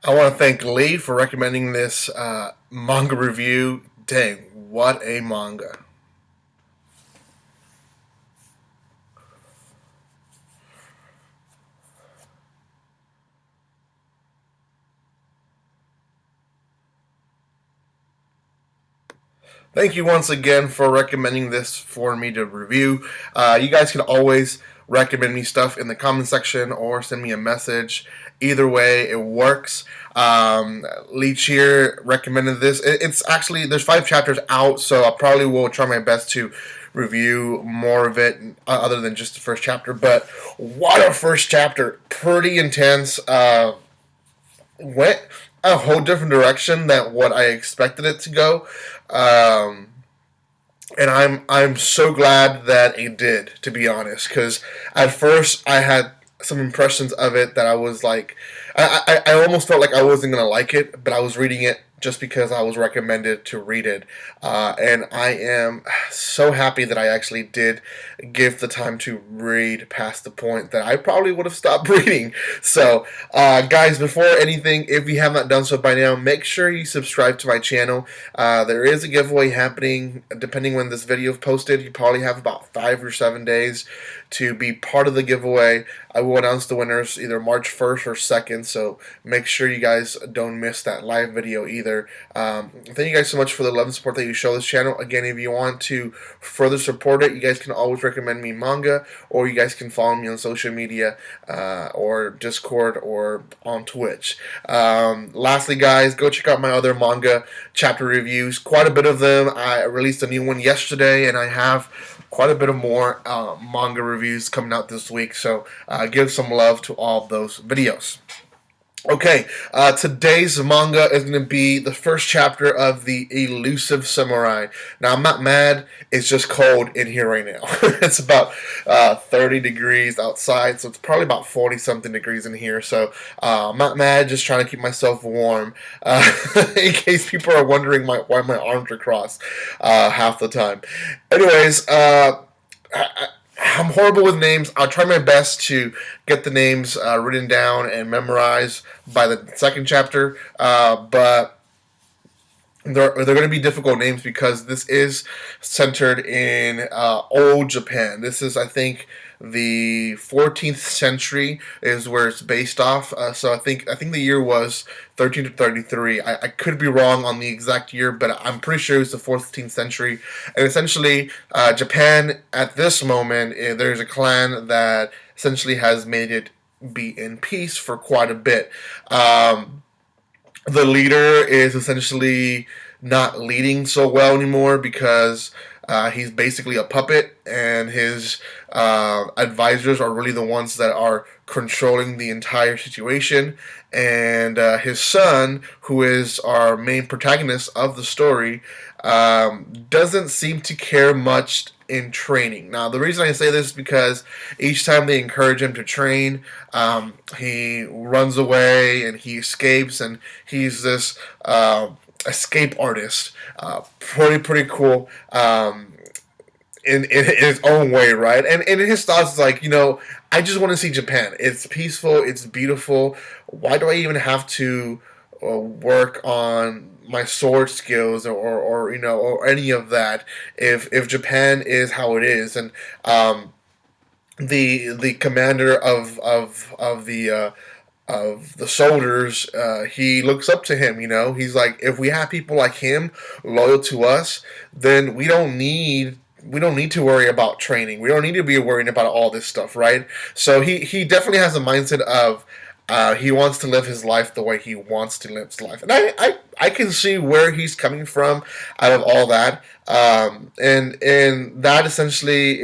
I want to thank Lee for recommending this manga review. Dang, what a manga. Thank you once again for recommending this for me to review. You guys can always recommend me stuff in the comment section or send me a message. Either way, it works. Lee Cheer recommended this. It's actually, there's 5 chapters out, so I probably will try my best to review more of it other than just the first chapter. But what a first chapter! Pretty intense. Went a whole different direction than what I expected it to go. Um, and I'm so glad that it did, to be honest, because at first I had some impressions of it that I was like, I almost felt like I wasn't gonna like it, but I was reading it just because I was recommended to read it, and I am so happy that I actually did give the time to read past the point that I probably would have stopped reading. So, guys, before anything, if you have not done so by now, make sure you subscribe to my channel. There is a giveaway happening. Depending when this video is posted, you probably have about 5 or 7 days to be part of the giveaway. I will announce the winners either March 1st or 2nd, so make sure you guys don't miss that live video either. Thank you guys so much for the love and support that you show this channel. Again, if you want to further support it, you guys can always recommend me manga, or you guys can follow me on social media, or Discord, or on Twitch. Lastly, guys, go check out my other manga chapter reviews. Quite a bit of them. I released a new one yesterday, and I have quite a bit of more manga reviews coming out this week, so give some love to all of those videos. Okay, today's manga is going to be the first chapter of the Elusive Samurai. Now, I'm not mad, it's just cold in here right now. It's about 30 degrees outside, so it's probably about 40-something degrees in here. So, I'm not mad, just trying to keep myself warm. In case people are wondering why my arms are crossed half the time. Anyways, I'm horrible with names. I'll try my best to get the names written down and memorized by the second chapter, but they're going to be difficult names because this is centered in old Japan. This is, I think, the 14th century is where it's based off. So I think the year was 13 to 33. I could be wrong on the exact year, but I'm pretty sure it's the 14th century. And essentially, Japan at this moment, there's a clan that essentially has made it be in peace for quite a bit. The leader is essentially not leading so well anymore because he's basically a puppet, and his advisors are really the ones that are controlling the entire situation. And his son, who is our main protagonist of the story, doesn't seem to care much in training. Now, the reason I say this is because each time they encourage him to train, he runs away and he escapes, and he's this escape artist. Pretty cool. In his own way, right? And in his thoughts, it's like, I just want to see Japan. It's peaceful. It's beautiful. Why do I even have to work on my sword skills, or any of that if Japan is how it is? And the commander of the soldiers, he looks up to him. He's like, if we have people like him loyal to us, then we don't need to worry about training. We don't need to be worrying about all this stuff, right? So he definitely has a mindset of he wants to live his life the way he wants to live his life, and I can see where he's coming from out of all that, and that essentially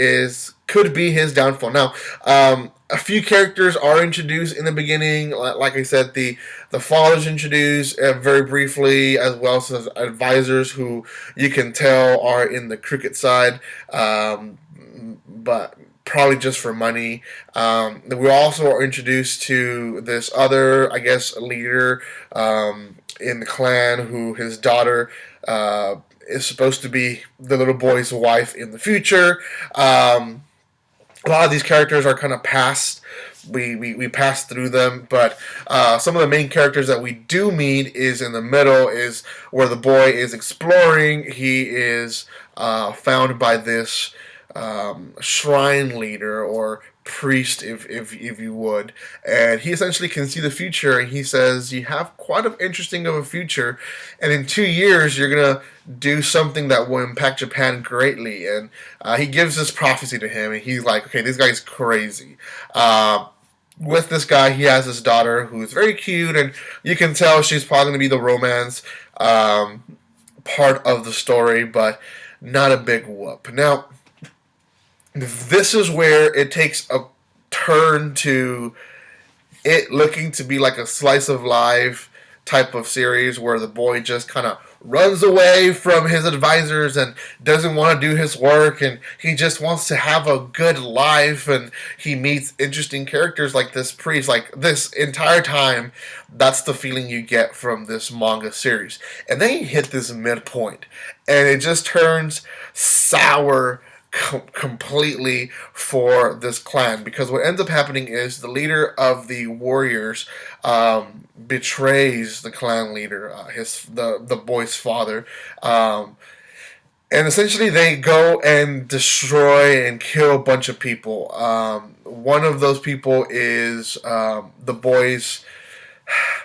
could be his downfall. Now, a few characters are introduced in the beginning. Like I said, the father's introduced very briefly, as well as advisors who you can tell are in the cricket side, but probably just for money. We also are introduced to this other, I guess, leader in the clan, who his daughter is supposed to be the little boy's wife in the future. A lot of these characters are kind of past we pass through them, but some of the main characters that we do meet is in the middle, is where the boy is exploring. He is found by this shrine leader or priest, if you would, and he essentially can see the future, and he says, you have quite an interesting of a future, and in 2 years you're gonna do something that will impact Japan greatly. And he gives this prophecy to him, and he's like, okay, this guy's crazy. With this guy, he has this daughter who's very cute, and you can tell she's probably going to be the romance part of the story, but not a big whoop. Now, this is where it takes a turn to it looking to be like a slice of life type of series, where the boy just kind of runs away from his advisors and doesn't want to do his work, and he just wants to have a good life, and he meets interesting characters like this priest. Like, this entire time, that's the feeling you get from this manga series. And then you hit this midpoint, and it just turns sour completely for this clan, because what ends up happening is the leader of the warriors betrays the clan leader, the boy's father, and essentially they go and destroy and kill a bunch of people. One of those people is the boy's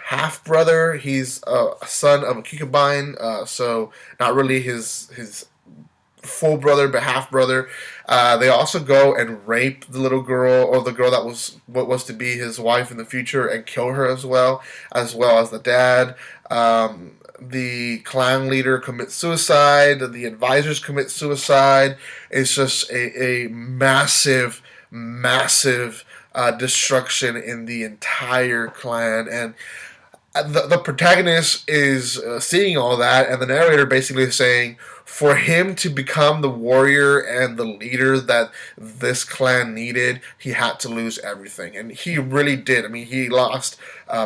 half brother. He's a son of a concubine, so not really his full brother, but half brother. They also go and rape the little girl, or the girl that was what was to be his wife in the future, and kill her as well as the dad. The clan leader commits suicide. The advisors commit suicide. It's just a massive, massive destruction in the entire clan. And the protagonist is seeing all that, and the narrator basically is saying, for him to become the warrior and the leader that this clan needed, he had to lose everything. And he really did. I mean, he lost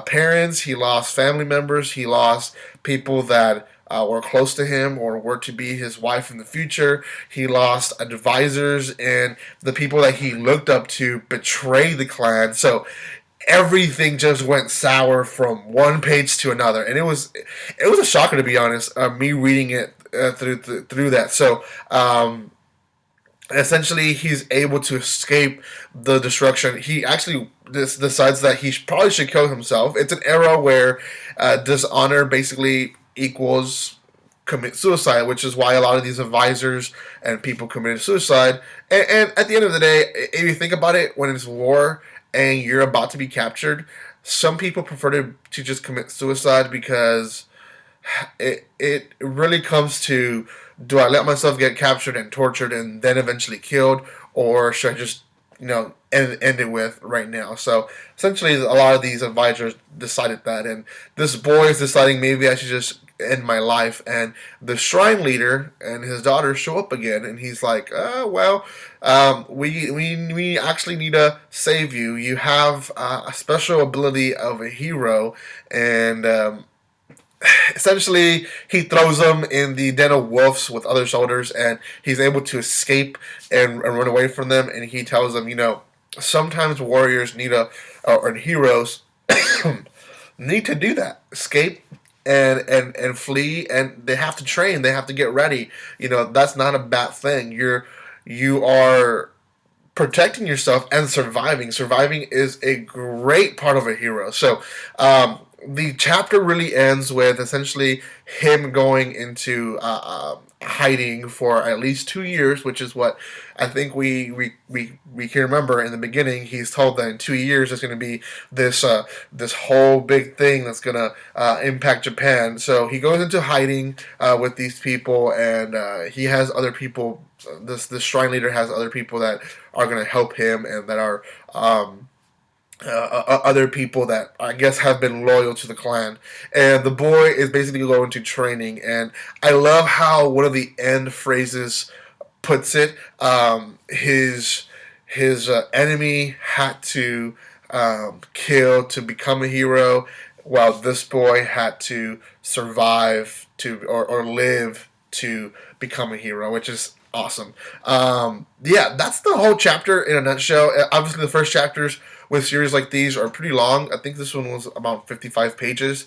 parents, he lost family members, he lost people that were close to him or were to be his wife in the future. He lost advisors, and the people that he looked up to betrayed the clan. So everything just went sour from one page to another, and it was a shocker, to be honest. Me reading it through that. So essentially, he's able to escape the destruction. He actually decides that he probably should kill himself. It's an era where dishonor basically equals commit suicide, which is why a lot of these advisors and people committed suicide. And at the end of the day, if you think about it, when it's war and you're about to be captured, some people prefer to just commit suicide, because it really comes to, do I let myself get captured and tortured and then eventually killed, or should I just end it with right now? So essentially, a lot of these advisors decided that, and this boy is deciding, maybe I should just end my life. And the shrine leader and his daughter show up again, and he's like, we actually need to save you. You have a special ability of a hero. And essentially, he throws them in the den of wolves with other soldiers, and he's able to escape and run away from them. And he tells them, sometimes warriors need or heroes need to do that, escape and flee, and they have to train, they have to get ready. That's not a bad thing. You are protecting yourself and surviving. Surviving is a great part of a hero. So the chapter really ends with essentially him going into hiding for at least 2 years, which is what I think we can remember. In the beginning, he's told that in 2 years there's going to be this whole big thing that's going to impact Japan. So he goes into hiding with these people, and he has other people. This shrine leader has other people that are going to help him, and that are other people that I guess have been loyal to the clan. And the boy is basically going to training, and I love how one of the end phrases puts it. His enemy had to kill to become a hero, while this boy had to survive or live to become a hero, which is awesome. That's the whole chapter in a nutshell. Obviously, the first chapters with series like these are pretty long. I think this one was about 55 pages,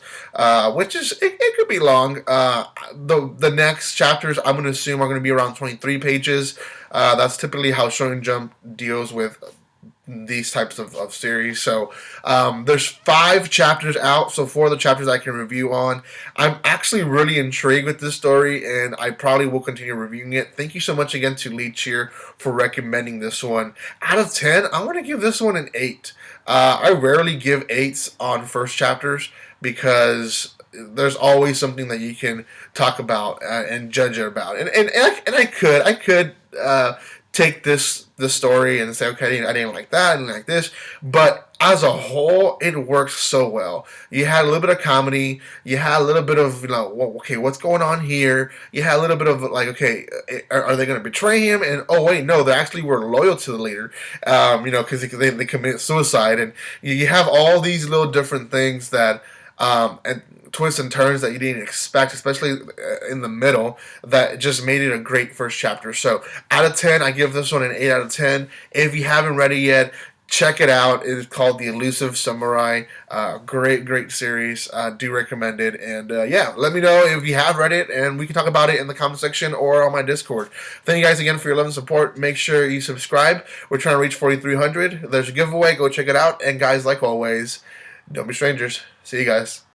which is it could be long. The next chapters I'm going to assume are going to be around 23 pages. That's typically how Shonen Jump deals with these types of series. So there's 5 chapters out, so 4 of the chapters I can review on. I'm actually really intrigued with this story, and I probably will continue reviewing it. Thank you so much again to Lee Cheer for recommending this one. Out of 10, I want to give this one an 8. I rarely give 8s on first chapters because there's always something that you can talk about and judge it about, and I could take this story and say, okay, I didn't like that, I didn't like this, but as a whole, it works so well. You had a little bit of comedy, you had a little bit of, okay, what's going on here? You had a little bit of like, okay, are they going to betray him? And oh wait, no, they actually were loyal to the leader, because they commit suicide, and you have all these little different things that, and twists and turns that you didn't expect, especially in the middle, that just made it a great first chapter. So out of 10, I give this one an 8 out of 10. If you haven't read it yet, check it out. It is called The Elusive Samurai. Great series. Do recommend it. And yeah, let me know if you have read it, and we can talk about it in the comment section or on my Discord. Thank you guys again for your love and support. Make sure you subscribe. We're trying to reach 4,300. There's a giveaway. Go check it out. And guys, like always, don't be strangers. See you guys.